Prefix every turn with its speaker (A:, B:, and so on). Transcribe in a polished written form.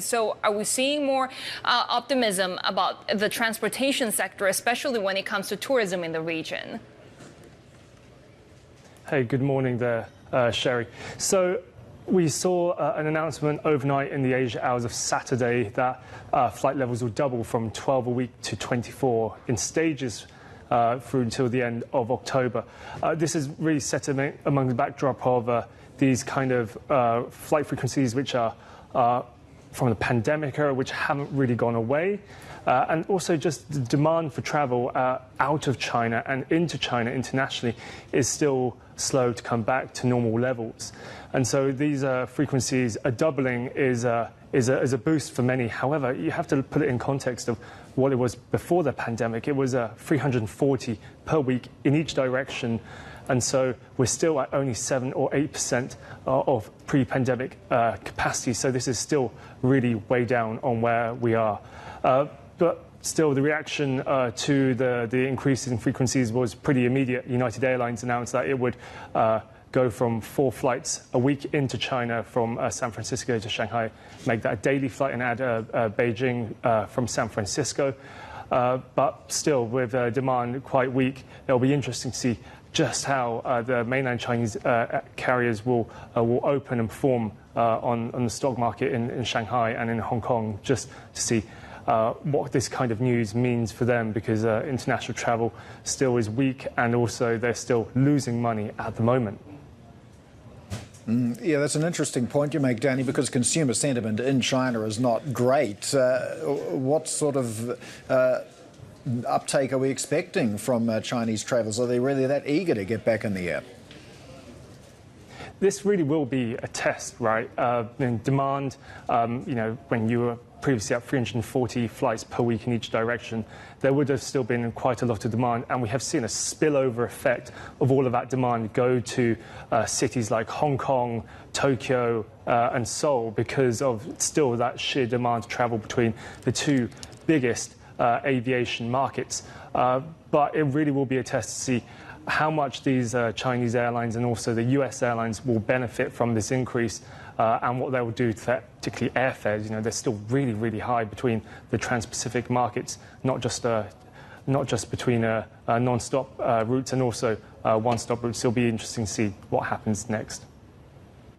A: So are we seeing more optimism about the transportation sector, especially when it comes to tourism in the region?
B: Hey, good morning there, Sherry. So we saw an announcement overnight in the Asia hours of Saturday that flight levels will double from 12 a week to 24 in stages through until the end of October. This is really set among the backdrop of these kind of flight frequencies which are from the pandemic era, which haven't really gone away. And also just the demand for travel out of China and into China internationally is still slow to come back to normal levels. And so these frequencies, a doubling is a boost for many. However, you have to put it in context of what it was before the pandemic. It was 340 per week in each direction. And so we're still at only 7 or 8% of pre-pandemic capacity. So this is still really way down on where we are. But still, the reaction to the increase in frequencies was pretty immediate. United Airlines announced that it would go from 4 flights a week into China from San Francisco to Shanghai, make that a daily flight, and add Beijing from San Francisco. But still, with demand quite weak, it'll be interesting to see just how the mainland Chinese carriers will open and perform on the stock market in Shanghai and in Hong Kong, just to see what this kind of news means for them, because international travel still is weak and also they're still losing money at the moment.
C: Yeah, that's an interesting point you make, Danny, because consumer sentiment in China is not great. What sort of uptake are we expecting from Chinese travellers? Are they really that eager to get back in the air?
B: This really will be a test, right? Demand, when you were previously at 340 flights per week in each direction, there would have still been quite a lot of demand, and we have seen a spillover effect of all of that demand go to cities like Hong Kong, Tokyo, and Seoul, because of still that sheer demand to travel between the two biggest aviation markets. But it really will be a test to see how much these Chinese airlines and also the US airlines will benefit from this increase, and what they will do to particularly airfares. They're still really, really high between the trans-Pacific markets, not just between non-stop routes and also one-stop routes. It'll be interesting to see what happens next.